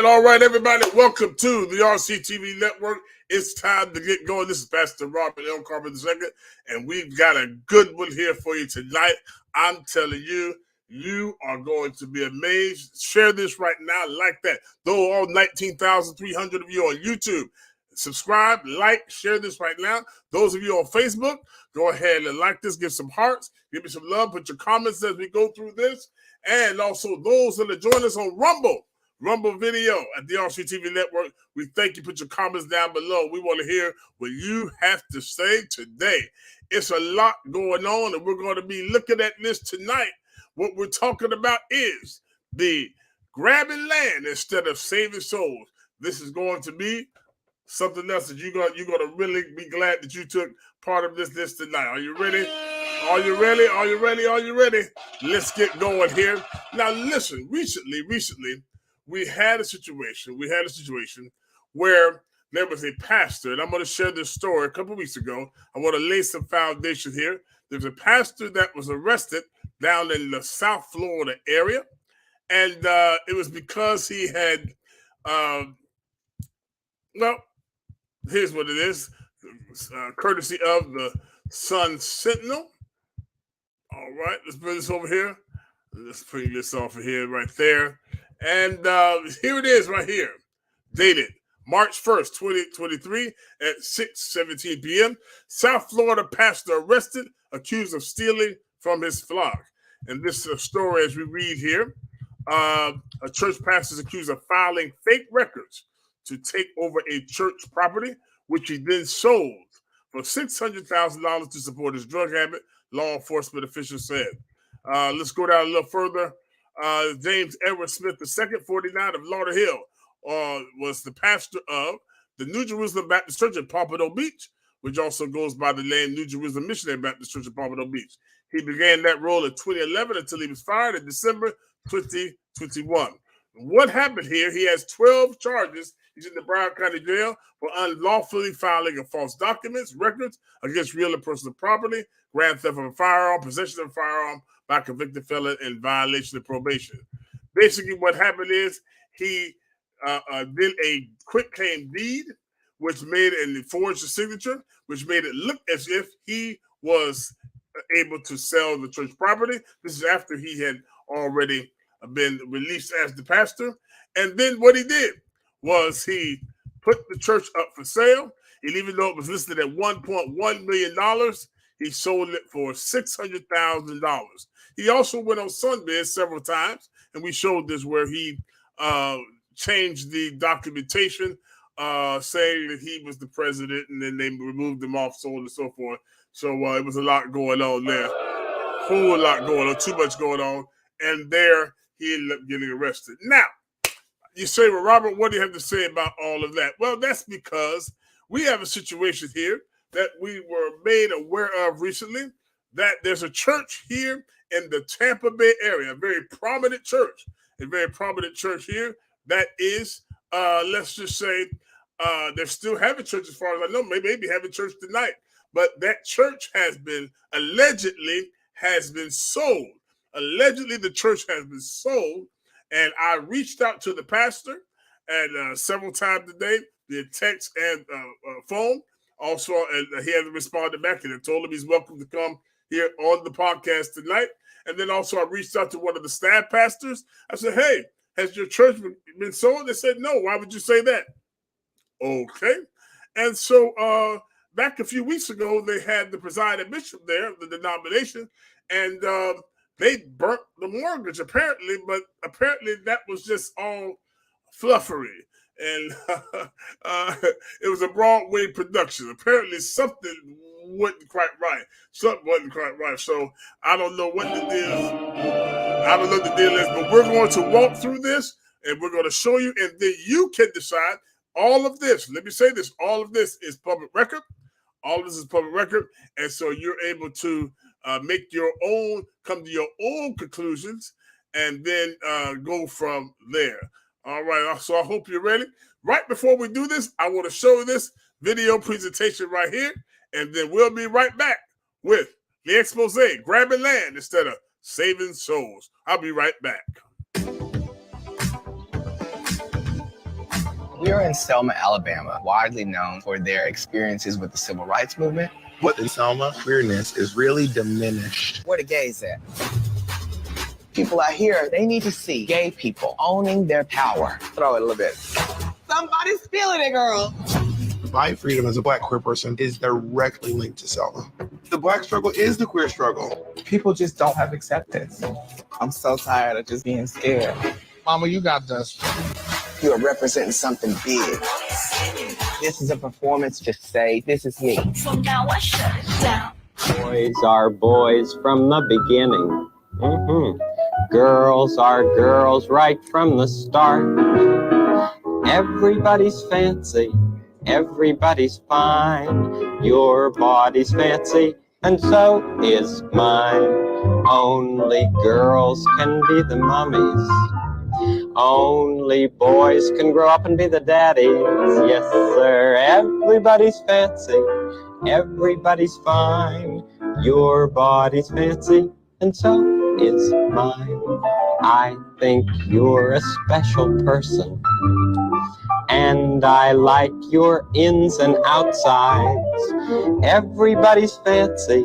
All right, everybody. Welcome to the RCTV network. It's time to get going. This is Pastor Robert L. Carver II, and we've got a good one here for you tonight. I'm telling you, you are going to be amazed. Share this right now, like that. Though all 19,300 of you on YouTube, subscribe, like, share this right now. Those of you on Facebook, go ahead and like this. Give some hearts. Give me some love. Put your comments as we go through this. And also those that are joining us on Rumble video at the RCTV network. We thank you. Put your comments down below. We want to hear what you have to say today. It's a lot going on, and we're going to be looking at this tonight. What we're talking about is the grabbing land instead of saving souls. This is going to be something else that you're going to really be glad that you took part of this tonight. Are you ready? Are you ready? Are you ready? Are you ready? Let's get going here. Now, listen, recently, we had a situation where there was a pastor, and I'm going to share this story a couple of weeks ago. I want to lay some foundation here. There's a pastor that was arrested down in the South Florida area, and it was because he had, here's what it is, courtesy of the Sun Sentinel. All right, let's bring this over here. Let's bring this off of here right there. And here it is right here, dated March 1st, 2023 at 6:17 p.m. South Florida pastor arrested, accused of stealing from his flock. And this is a story as we read here. A church pastor is accused of filing fake records to take over a church property, which he then sold for $600,000 to support his drug habit, law enforcement officials said. Let's go down a little further. James Edward Smith II, 49 of Lauderhill, was the pastor of the New Jerusalem Baptist Church in Pompano Beach, which also goes by the name New Jerusalem Missionary Baptist Church in Pompano Beach. He began that role in 2011 until he was fired in December 2021. What happened here? He has 12 charges. He's in the Broward County Jail for unlawfully filing of false documents, records against real and personal property, grand theft of a firearm, possession of a firearm by a convicted felon, and violation of probation. Basically, what happened is he did a quitclaim deed, which made and forged a signature, which made it look as if he was able to sell the church property. This is after he had already been released as the pastor. And then what he did was he put the church up for sale. And even though it was listed at $1.1 million, he sold it for $600,000. He also went on Sunbiz several times, and we showed this where he changed the documentation, saying that he was the president, and then they removed him off, so on and so forth. So it was a lot going on there. Whole lot going on, too much going on. And there he ended up getting arrested. Now, you say, well, Robert, what do you have to say about all of that? Well, that's because we have a situation here that we were made aware of recently, that there's a church here in the Tampa Bay area, a very prominent church here that is, let's just say, they're still having church as far as I know, maybe having church tonight. But that church allegedly has been sold. Allegedly, the church has been sold. And I reached out to the pastor and several times today, via text and phone. Also, he hasn't responded back, and I told him he's welcome to come here on the podcast tonight. And then also I reached out to one of the staff pastors. I said, hey, has your church been sold? They said, no. Why would you say that? Okay. And so back a few weeks ago, they had the presiding bishop there, the denomination, and they burnt the mortgage, apparently, but apparently that was just all fluffery. and it was a Broadway production. Apparently, something wasn't quite right. Something wasn't quite right. So I don't know what the deal is. I don't know what the deal is, but we're going to walk through this, and we're going to show you, and then you can decide. All of this, let me say this, all of this is public record. All of this is public record, and so you're able to make your own, come to your own conclusions, and then go from there. All right, so I hope you're ready. Right before we do this, I want to show you this video presentation right here, and then we'll be right back with the expose, grabbing land instead of saving souls. I'll be right back. We are in Selma, Alabama, widely known for their experiences with the civil rights movement. But in Selma, queerness is really diminished. Where the gays at? People out here, they need to see gay people owning their power. Throw it a little bit. Somebody's feeling it, girl. My freedom as a Black queer person is directly linked to Selma. The Black struggle is the queer struggle. People just don't have acceptance. I'm so tired of just being scared. Mama, you got this. You are representing something big. This is a performance to say, this is me. So now I shut it down. Boys are boys from the beginning. Girls are girls right from the start. Everybody's fancy, everybody's fine. Your body's fancy, and so is mine. Only girls can be the mummies. Only boys can grow up and be the daddies. Yes, sir. Everybody's fancy. Everybody's fine. Your body's fancy, and so is mine. I think you're a special person, and I like your ins and outsides. Everybody's fancy.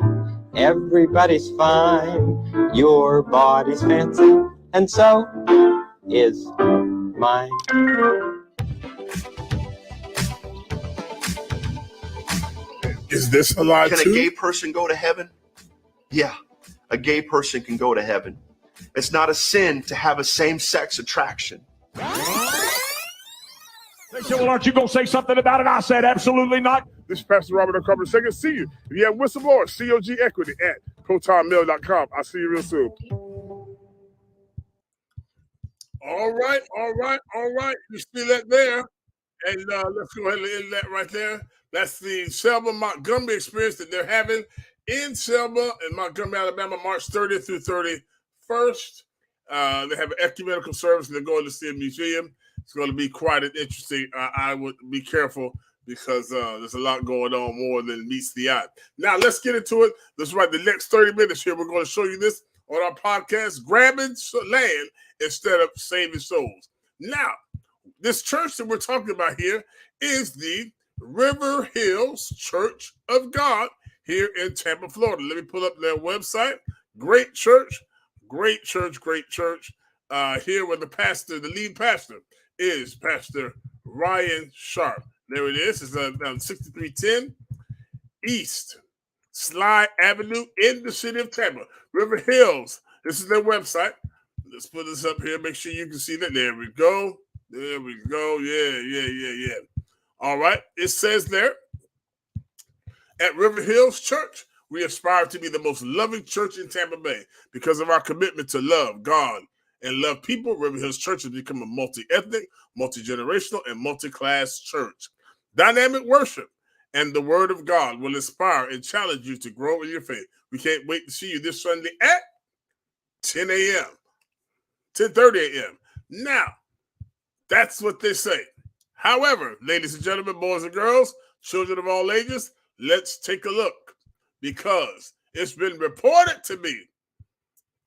Everybody's fine. Your body's fancy, and so is mine. Is this a lie too? Can a gay person go to heaven? Yeah, a gay person can go to heaven. It's not a sin to have a same-sex attraction. They said, well, aren't you going to say something about it? I said, absolutely not. This is Pastor Robert Uncovered II. See you. If you have whistleblower, COG Equity at protonmail.com. I'll see you real soon. All right. You see that there? And let's go ahead and end that right there. That's the Selma Montgomery experience that they're having in Selma and Montgomery, Alabama, March 30th through 31st. They have an ecumenical service and they're going to see a museum. It's going to be quite an interesting. I would be careful because there's a lot going on more than meets the eye. Now, let's get into it. This is right. The next 30 minutes here, we're going to show you this on our podcast, Grabbing Land Instead of Saving Souls. Now, this church that we're talking about here is the River Hills Church of God here in Tampa, Florida. Let me pull up their website. Great church. Here where the lead pastor is Pastor Ryan Sharp. There it is. It's on 6310 East Sly Avenue in the city of Tampa. River Hills. This is their website. Let's put this up here. Make sure you can see that. There we go. Yeah. All right. It says there, at River Hills Church, we aspire to be the most loving church in Tampa Bay. Because of our commitment to love God and love people, River Hills Church has become a multi-ethnic, multi-generational, and multi-class church. Dynamic worship and the Word of God will inspire and challenge you to grow in your faith. We can't wait to see you this Sunday at 10 a.m., 10:30 a.m. Now, that's what they say. However, ladies and gentlemen, boys and girls, children of all ages, let's take a look because it's been reported to me,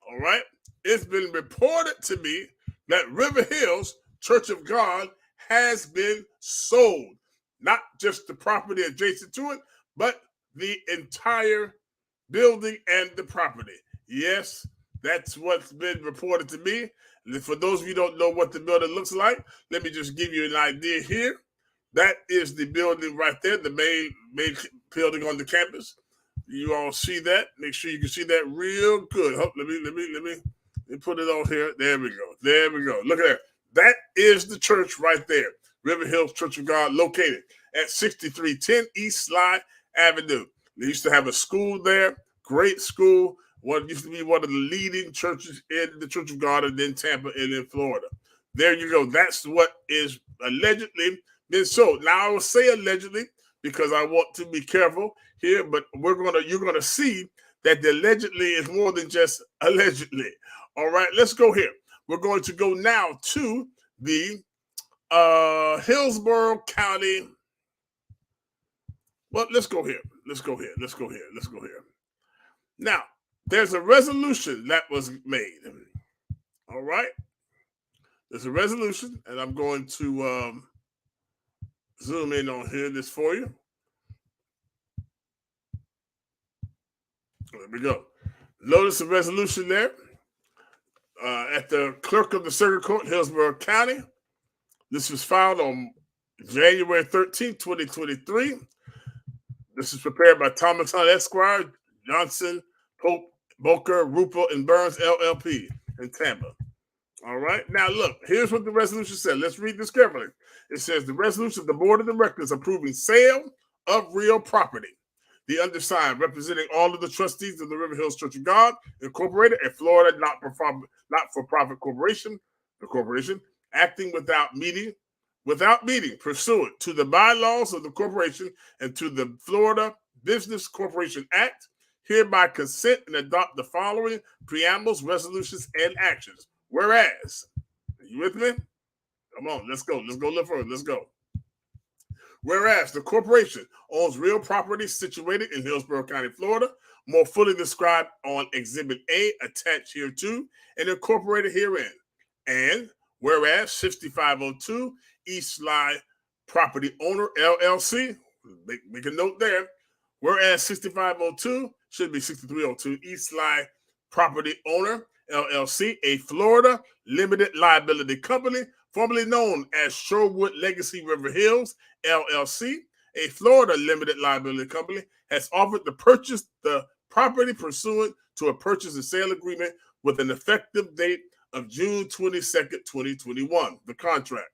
all right? It's been reported to me that River Hills Church of God has been sold. Not just the property adjacent to it, but the entire building and the property. Yes, that's what's been reported to me. And for those of you who don't know what the building looks like, let me just give you an idea here. That is the building right there, the main building on the campus. You all see that? Make sure you can see that real good. Let me put it on here. There we go. Look at that. That is the church right there. River Hills Church of God, located at 6310 East Sly Avenue. They used to have a school there, great school. What used to be one of the leading churches in the Church of God in Tampa and in Florida. There you go. That's what is allegedly been sold. Now I will say allegedly because I want to be careful here, but you're gonna see that the allegedly is more than just allegedly. All right, let's go here. We're going to go now to the Hillsborough County. Well, let's go here. Now, there's a resolution that was made. All right. There's a resolution, and I'm going to zoom in on here this for you. There we go. Notice the resolution there at the clerk of the circuit court, Hillsborough County. This was filed on January 13, 2023. This is prepared by Thomas Hunt Esquire, Johnson, Pope, Boker, Rupel, and Burns, LLP in Tampa. All right. Now, look, here's what the resolution said. Let's read this carefully. It says the resolution of the Board of Directors approving sale of real property. The undersigned, representing all of the trustees of the River Hills Church of God, Incorporated, a Florida not-for-profit corporation, the corporation, acting without meeting, pursuant to the bylaws of the corporation and to the Florida Business Corporation Act, hereby consent and adopt the following preambles, resolutions, and actions. Whereas, are you with me? Come on, let's go. Let's go a little further. Let's go. Whereas the corporation owns real property situated in Hillsborough County, Florida, more fully described on Exhibit A attached hereto and incorporated herein. And whereas 6502 East Sly Property Owner, LLC, make a note there. Whereas 6502 should be 6302 East Sly Property Owner, LLC, a Florida limited liability company, formerly known as Sherwood Legacy River Hills, LLC, a Florida limited liability company, has offered to purchase the property pursuant to a purchase and sale agreement with an effective date of June 22nd, 2021, the contract.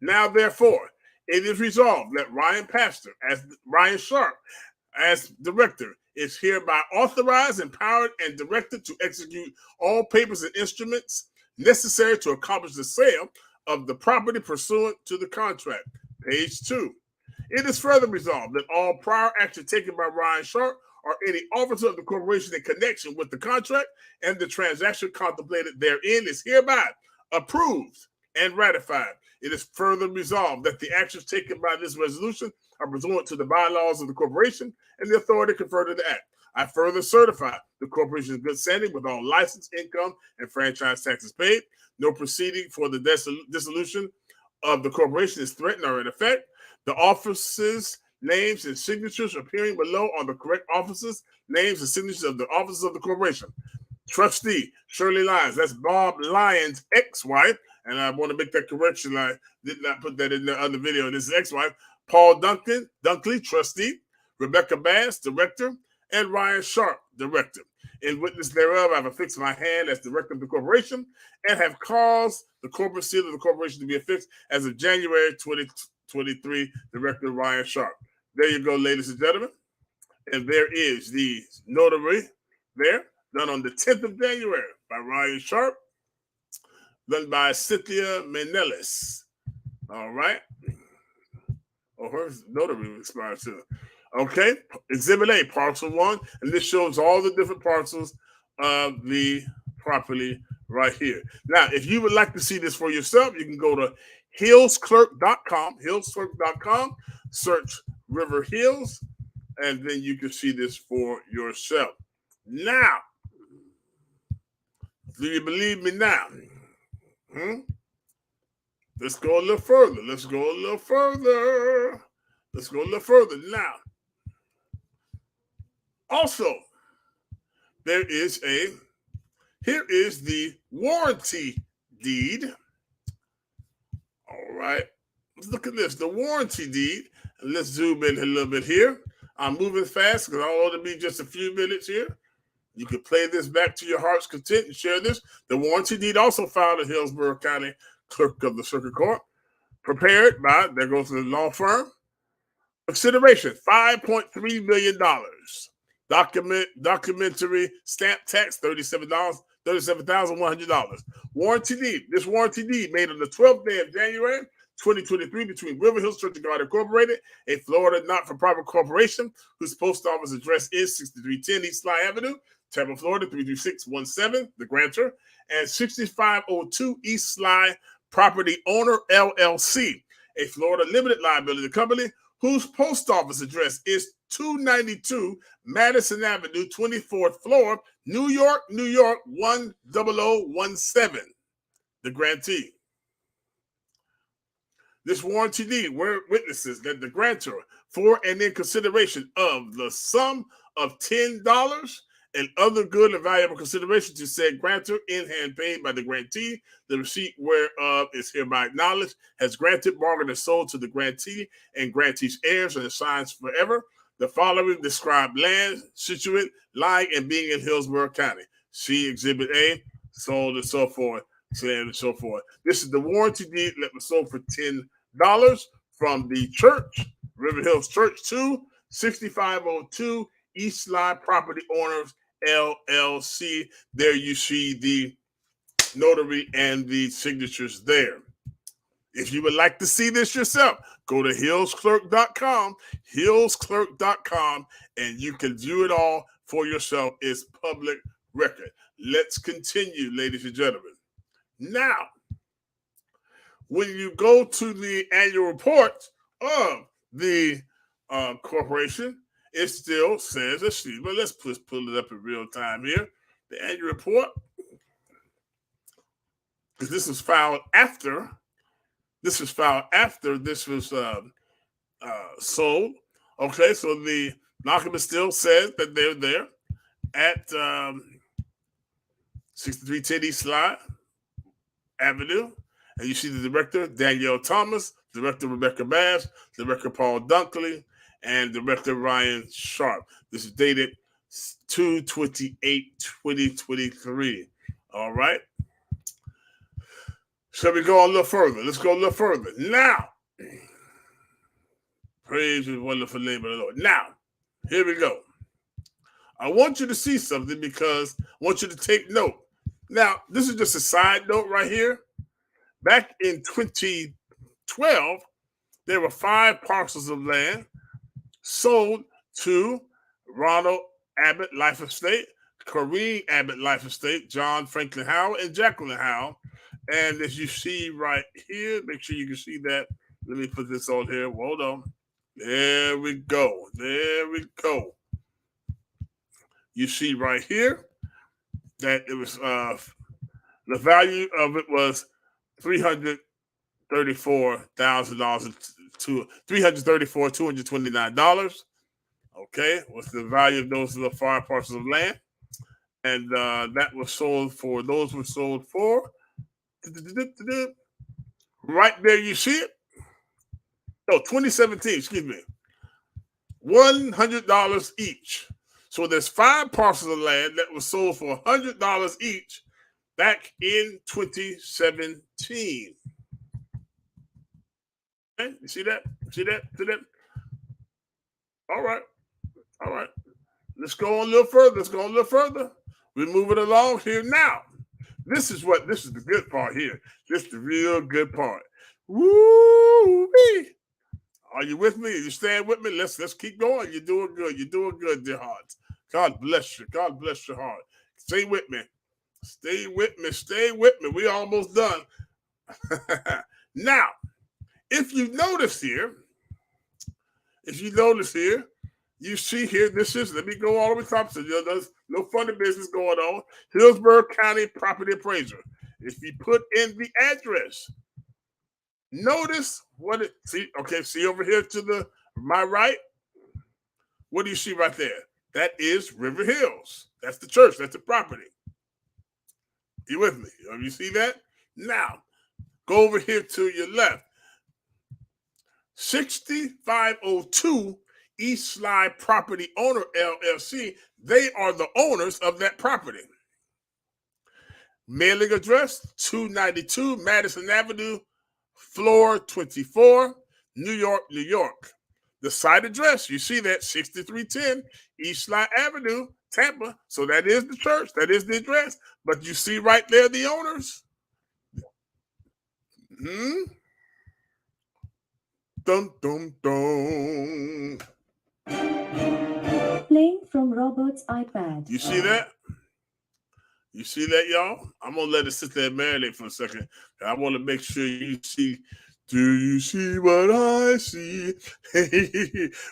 Now, therefore, it is resolved that Ryan Sharp, as director, is hereby authorized, empowered, and directed to execute all papers and instruments necessary to accomplish the sale of the property pursuant to the contract. Page 2. It is further resolved that all prior action taken by Ryan Sharp or any officer of the corporation in connection with the contract and the transaction contemplated therein is hereby approved and ratified. It is further resolved that the actions taken by this resolution are pursuant to the bylaws of the corporation and the authority conferred in the act. I further certify the corporation's good standing with all license, income, and franchise taxes paid. No proceeding for the dissolution of the corporation is threatened or in effect. The officers' names and signatures appearing below are the correct officers' names and signatures of the officers of the corporation. Trustee Shirley Lyons, that's Bob Lyons' ex-wife, and I want to make that correction. I did not put that in the other video. This is ex-wife. Paul Dunkley, trustee. Rebecca Bass, director. And Ryan Sharp, director. In witness thereof, I have affixed my hand as director of the corporation and have caused the corporate seal of the corporation to be affixed as of January 2023, Director Ryan Sharp. There you go, ladies and gentlemen. And there is the notary there, done on the 10th of January by Ryan Sharp, done by Cynthia Menelis. All right. Oh, her notary expired too. Okay. Exhibit A, parcel 1. And this shows all the different parcels of the property right here. Now, if you would like to see this for yourself, you can go to hillsclerk.com, search River Hills, and then you can see this for yourself. Now, do you believe me now? Let's go a little further. Now, also, here is the warranty deed. All right, let's look at this, the warranty deed. And let's zoom in a little bit here. I'm moving fast because I want to be just a few minutes here. You can play this back to your heart's content and share this. The warranty deed also filed at Hillsborough County Clerk of the Circuit Court. prepared by, there goes the law firm. Consideration, $5.3 million. Documentary stamp tax, $37,100. Warranty deed. This warranty deed made on the 12th day of January 2023 between River Hills Church of God Incorporated, a Florida not-for-profit corporation whose post office address is 6310 East Sly Avenue, Tampa, Florida 33617, the grantor, and 6502 East Sly Property Owner LLC, a Florida limited liability company whose post office address is 292 Madison Avenue, 24th floor, New York, 10017, the grantee. This warranty deed where witnesses that the grantor, for and in consideration of the sum of $10 and other good and valuable consideration to said grantor in hand paid by the grantee, the receipt whereof is hereby acknowledged, has granted, bargained, and sold to the grantee and grantee's heirs and assigns forever the following described land, situate, lying, and being in Hillsborough County. See Exhibit A, sold and so forth, and so forth. This is the warranty deed that was sold for $10 from the church, River Hills Church, to 6502 East Sly Property Owners LLC. There you see the notary and the signatures there. If you would like to see this yourself, go to hillsclerk.com, and you can view it all for yourself. It's public record. Let's continue, ladies and gentlemen. Now, when you go to the annual report of the corporation, it still says, but let's pull it up in real time here. The annual report, because this was filed after this was sold. Okay, so the document still says that they're there at 6310 East Sly Avenue. And you see the director, Danielle Thomas, director Rebecca Bass, director Paul Dunkley, and director Ryan Sharp. This is dated 2/28/2023. All right. Shall we go a little further? Let's go a little further. Now, praise the wonderful name of the Lord. Now, here we go. I want you to see something because I want you to take note. Now, this is just a side note right here. Back in 2012, there were 5 parcels of land sold to Ronald Abbott Life Estate, Corrine Abbott Life Estate, John Franklin Howell, and Jacqueline Howell. And as you see right here, make sure you can see that. Let me put this on here. Hold on. There we go. There we go. You see right here that it was the value of it was $334,000 to $229. Okay, what's the value of those little 5 parcels of land? And that was sold for, those were sold for, right there you see it. No, 2017, excuse me. $100 each. So there's 5 parcels of land that was sold for $100 each back in 2017. Okay, you see that? See that? See that? All right. All right. Let's go a little further. Let's go a little further. We're moving along here now. This is the good part here. This is the real good part. Woo-wee. Are you with me? You staying with me? Let's keep going. You're doing good. You're doing good, dear hearts. God bless you. God bless your heart. Stay with me. Stay with me. Stay with me. We're almost done. Now, if you notice here, you see here, this is, let me go all the way top. So there's no funny business going on. Hillsborough County Property Appraiser. If you put in the address, notice what it, see over here to my right. What do you see right there? That is River Hills. That's the church. That's the property. You with me? You see that? Now, go over here to your left. 6502 East Sly Property Owner LLC. They are the owners of that property. Mailing address, 292 Madison Avenue, floor 24, New York, New York. The site address, you see that, 6310 East Slide Avenue, Tampa. So that is the church. That is the address. But you see right there the owners. Dum, dum, dum. Playing from Robert's iPad. You see that? You see that, y'all? I'm going to let it sit there and marinate for a second. I want to make sure you see. Do you see what I see?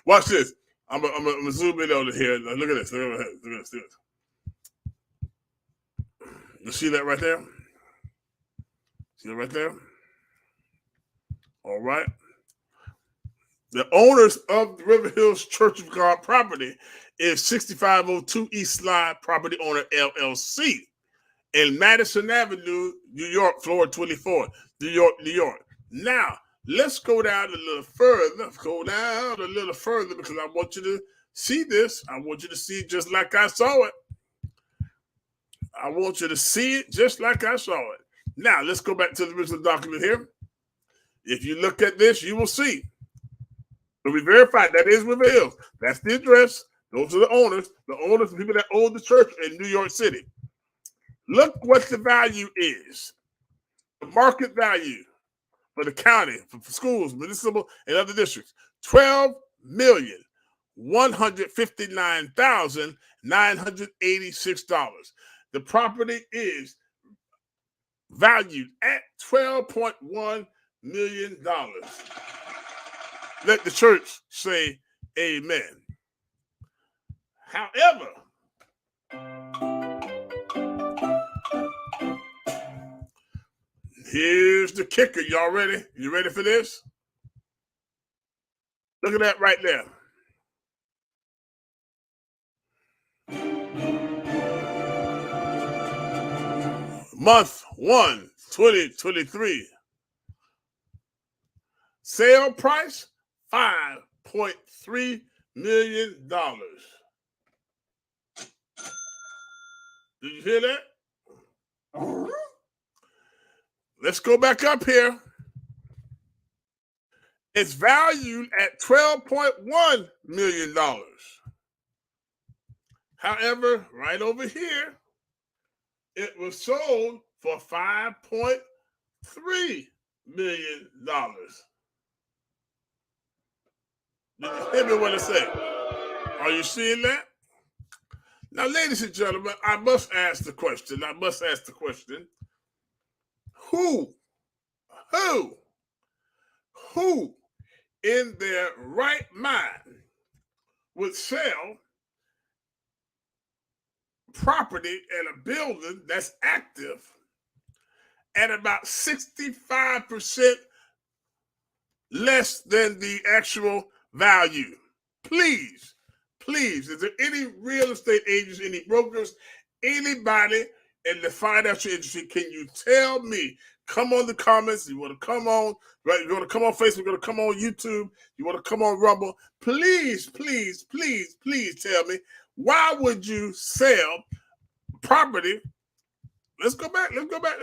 Watch this. I'm going to zoom in on it here. Now, look at this. Look at this. You see that right there? See that right there? All right. The owners of the River Hills Church of God property is 6502 East Slide Property Owner LLC in Madison Avenue, New York, floor 24, New York, New York. Now, let's go down a little further. Because I want you to see this. I want you to see it just like I saw it. I want you to see it just like I saw it. Now, let's go back to the original document here. If you look at this, you will see. So we verified that is River Hills. That's the address. Those are the owners. The owners, the people that own the church in New York City. Look what the value is. The market value for the county, for schools, municipal, and other districts. $12,159,986. The property is valued at $12.1 million. Let the church say amen. However, here's the kicker. Y'all ready? You ready for this? Look at that right there. Month 1, 2023. Sale price, $5.3 million. Did you hear that? Let's go back up here. It's valued at $12.1 million. However, right over here, it was sold for $5.3 million. Did you hear me what I said? Are you seeing that? Now, ladies and gentlemen, I must ask the question. Who in their right mind would sell property in a building that's active at about 65% less than the actual value? Please, is there any real estate agents, any brokers, anybody in the financial industry, can you tell me? Come on the comments. You want to come on, right? You want to come on Facebook, you want to come on YouTube, you want to come on Rumble. Please tell me, why would you sell property? Let's go back. Let's go back.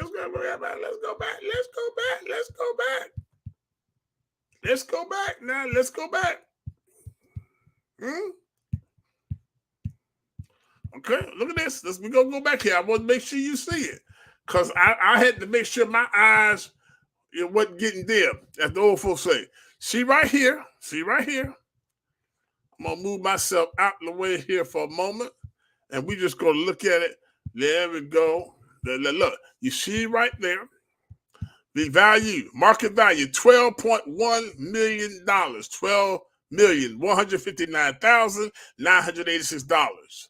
Okay, look at this. We're going to go back here. I want to make sure you see it. Because I had to make sure my eyes wasn't getting dim, as the old folks say. See right here. I'm going to move myself out of the way here for a moment. And we just going to look at it. There we go. Look, you see right there. The value, market value, $12.1 million. $12,159,986.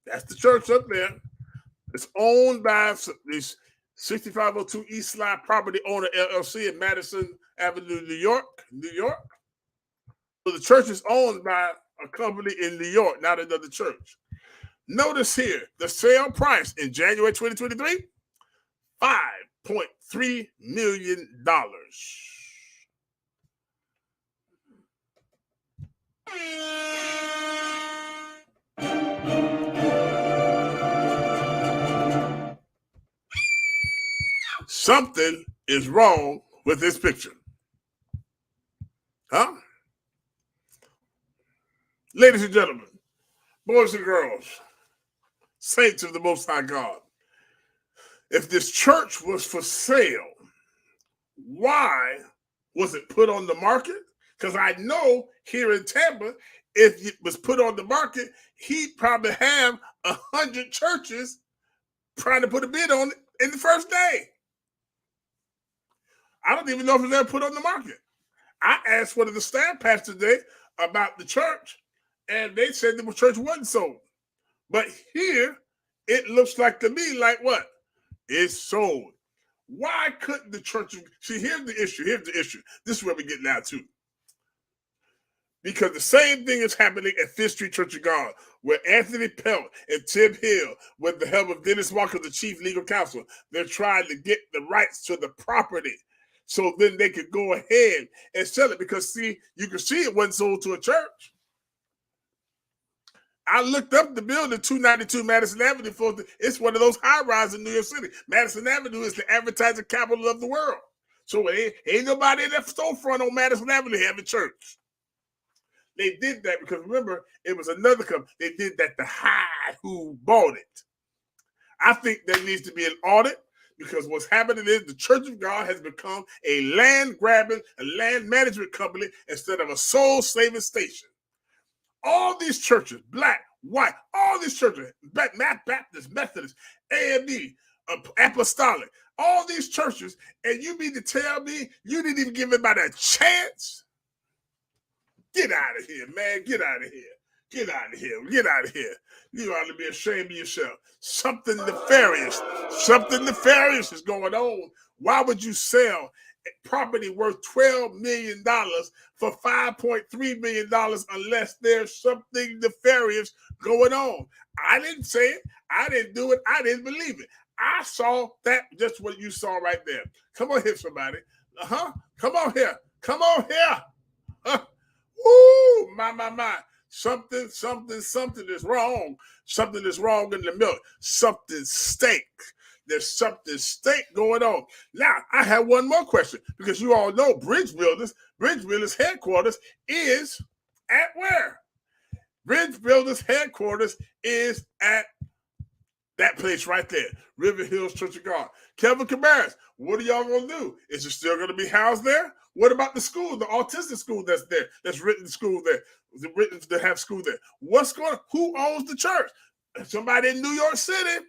That's the church up there. It's owned by this 6502 East Slide Property Owner LLC in Madison Avenue, New York. So the church is owned by a company in New York, not another church. Notice here, the sale price in January 2023, $5.3 million. Something is wrong with this picture? Huh? Ladies and gentlemen, boys and girls, saints of the Most High God, if this church was for sale, why was it put on the market? Because I know here in Tampa, if it was put on the market, he'd probably have 100 churches trying to put a bid on it in the first day. I don't even know if it's ever put on the market. I asked one of the staff pastors today about the church, and they said the church wasn't sold. But here, it looks like to me like what? It's sold. Why couldn't the church? See, here's the issue. This is where we get now to. Because the same thing is happening at Fifth Street Church of God, where Anthony Pelt and Tim Hill, with the help of Dennis Walker, the chief legal counsel, they're trying to get the rights to the property so then they could go ahead and sell it. Because, see, you can see it wasn't sold to a church. I looked up the building, 292 Madison Avenue. It's one of those high-rises in New York City. Madison Avenue is the advertising capital of the world. So ain't nobody in that storefront on Madison Avenue having church. They did that because, remember, it was another company. They did that to hide who bought it. I think there needs to be an audit because what's happening is the Church of God has become a land-grabbing, a land management company instead of a soul-saving station. All these churches, black, white, all these churches, Baptist, Methodist, AME, Apostolic, all these churches, and you mean to tell me you didn't even give anybody a chance? Get out of here, man. Get out of here. Get out of here. Get out of here. You ought to be ashamed of yourself. Something nefarious is going on. Why would you sell property worth $12 million for $5.3 million unless there's something nefarious going on? I didn't say it. I didn't do it. I didn't believe it. I saw that, just what you saw right there. Come on here, somebody. Come on here. Come on here. Ooh, my. Something is wrong. Something is wrong in the milk. Something stink. There's something stink going on. Now, I have one more question because you all know Bridge Builders headquarters is at where? Bridge Builders headquarters is at that place right there, River Hills Church of God. Kevin Cabarrus, what are y'all going to do? Is it still going to be housed there? What about the school, the autistic school that's there, that's written school there, written to have school there? What's going on? Who owns the church? Somebody in New York City.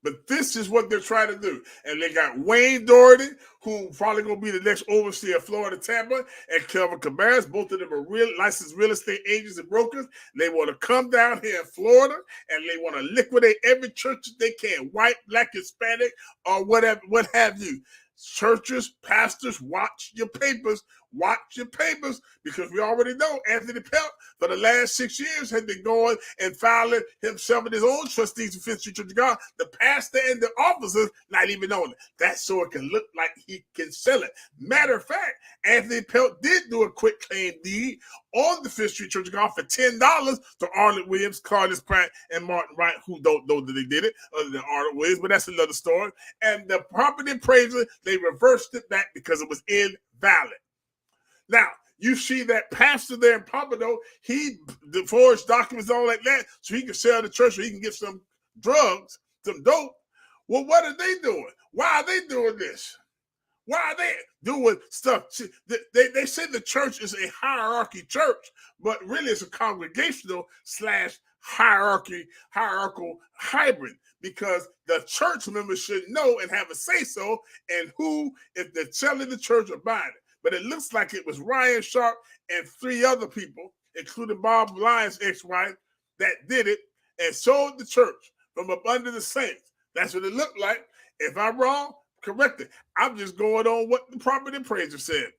But this is what they're trying to do. And they got Wayne Doherty, who probably going to be the next overseer of Florida Tampa, and Kelvin Cabarrus. Both of them are licensed real estate agents and brokers. They want to come down here in Florida, and they want to liquidate every church that they can, white, black, Hispanic, or whatever, what have you. Churches, pastors, watch your papers. Watch your papers, because we already know Anthony Pelt for the last 6 years has been going and filing himself and his own trustees of Fifth Street Church of God. The pastor and the officers not even on it. That's so it can look like he can sell it. Matter of fact, Anthony Pelt did do a quick claim deed on the Fifth Street Church of God for $10 to Arnold Williams, Carlos Pratt, and Martin Wright, who don't know that they did it, other than Arnold Williams, but that's another story. And the property appraiser, they reversed it back because it was invalid. Now, you see that pastor there in Pompano, he forged documents and all like that so he can sell the church so he can get some drugs, some dope. Well, what are they doing? Why are they doing this? Why are they doing stuff? See, they say the church is a hierarchy church, but really it's a congregational / hierarchical hybrid, because the church members should know and have a say-so and who, if they're selling the church or buying it. But it looks like it was Ryan Sharp and 3 other people, including Bob Lyons' ex-wife, that did it and sold the church from up under the saints. That's what it looked like. If I'm wrong, correct it. I'm just going on what the property appraiser said.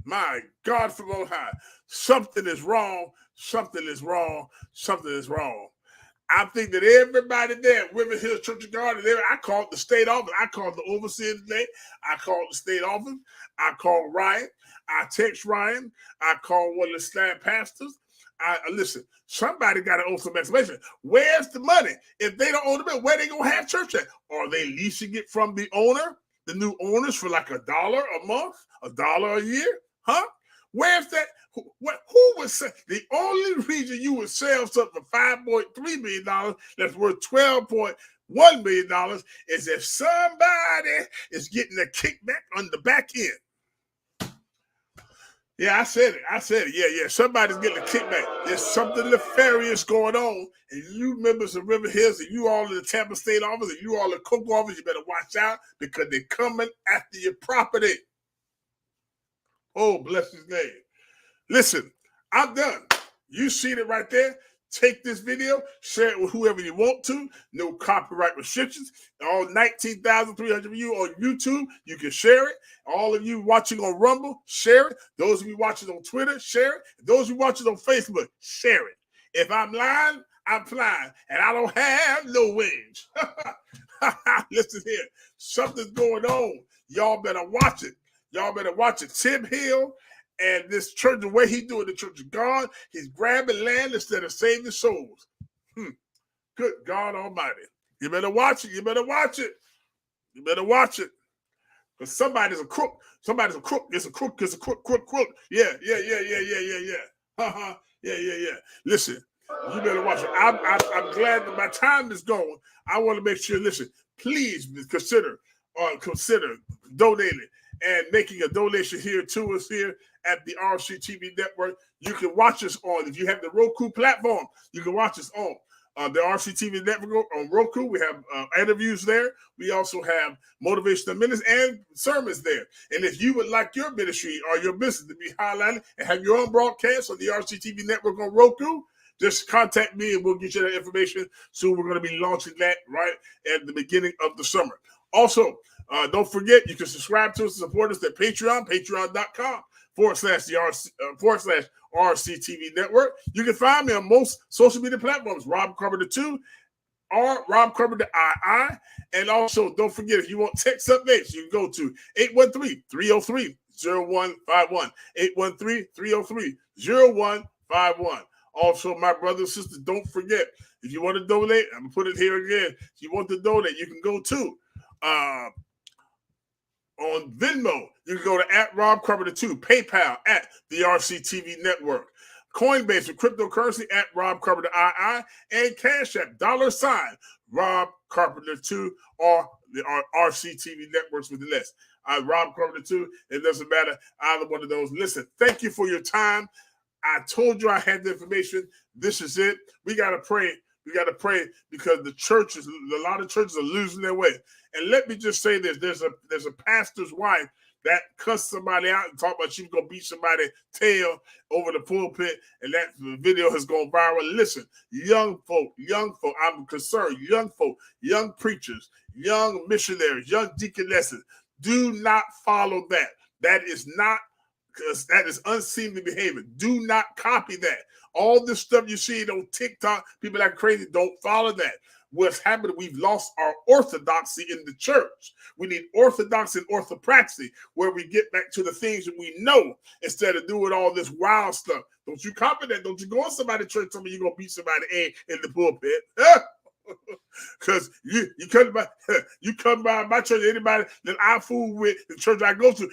My God from on high. Something is wrong. Something is wrong. Something is wrong. I think that everybody there at River Hills Church of God, I called the state office. I called the overseer today. I called the state office. I called Ryan. I text Ryan. I called one of the staff pastors. Listen, somebody got to own some explanation. Where's the money? If they don't own the bill, where they gonna have church at? Are they leasing it from the owner, the new owners, for like $1 a month, $1 a year? Huh? Where's that? Who would say the only reason you would sell something for $5.3 million that's worth $12.1 million is if somebody is getting a kickback on the back end. Yeah, I said it. Yeah. Somebody's getting a kickback. There's something nefarious going on. And you members of River Hills, and you all in the Tampa State office, and you all in the Cook office, you better watch out because they're coming after your property. Oh, bless his name. Listen, I'm done. You seen it right there. Take this video, share it with whoever you want to. No copyright restrictions. All 19,300 of you on YouTube, you can share it. All of you watching on Rumble, share it. Those of you watching on Twitter, share it. Those of you watching on Facebook, share it. If I'm lying, I'm flying, and I don't have no wings. Listen here. Something's going on. Y'all better watch it. Y'all better watch it. Tim Hill and this church, the way he's doing the Church of God, he's grabbing land instead of saving souls. Good God Almighty. You better watch it. You better watch it. You better watch it. Because somebody's a crook. Somebody's a crook. It's a crook. It's a crook. Yeah. Yeah. Listen, you better watch it. I'm glad that my time is gone. I want to make sure, listen, please consider donating and making a donation here to us here at the RCTV network. You can watch us on, if you have the Roku platform, you can watch us on the RCTV network on Roku. We have interviews there. We also have motivational minutes and sermons there. And if you would like your ministry or your business to be highlighted and have your own broadcast on the RCTV network on Roku, just contact me and we'll get you that information. Soon we're going to be launching that right at the beginning of the summer. Also, don't forget, you can subscribe to us and support us at Patreon, patreon.com/RCTV network. You can find me on most social media platforms, Rob Carpenter 2 or Rob Carpenter II. And also, don't forget, if you want text updates, you can go to 813-303-0151, 813-303-0151. Also, my brothers and sisters, don't forget, if you want to donate, I'm going to put it here again. If you want to donate, you can go to on Venmo, you can go to @RobCarpenter2, PayPal @the RCTV Network, Coinbase for cryptocurrency @Rob Carpenter II, and CashApp $, or the RCTV Networks with the less. Rob Carpenter 2. It doesn't matter either one of those. Listen, thank you for your time. I told you I had the information. This is it. We got to pray. We got to pray because a lot of churches are losing their way. And let me just say this: there's a pastor's wife that cussed somebody out and talked about she was gonna beat somebody's tail over the pulpit, and that video has gone viral. Listen, young folk, I'm concerned. Young folk, young preachers, young missionaries, young deaconesses, do not follow that. That is unseemly behavior. Do not copy that. All this stuff you see on TikTok, people like crazy, don't follow that. What's happened, we've lost our orthodoxy in the church. We need orthodoxy and orthopraxy, where we get back to the things that we know instead of doing all this wild stuff. Don't you copy that. Don't you go in somebody's church and tell me you're going to beat somebody in the pulpit. Because you come by my church, anybody that I fool with, the church I go to,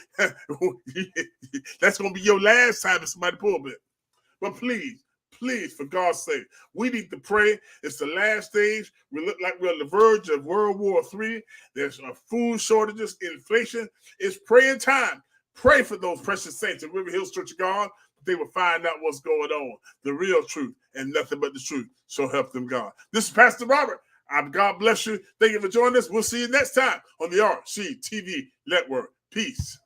that's going to be your last time in somebody's pulpit. But please, for God's sake, we need to pray. It's the last stage. We look like we're on the verge of World War III. There's food shortages, inflation. It's praying time. Pray for those precious saints at River Hills Church of God. They will find out what's going on, the real truth, and nothing but the truth. So help them God. This is Pastor Robert. God bless you. Thank you for joining us. We'll see you next time on the RCTV Network. Peace.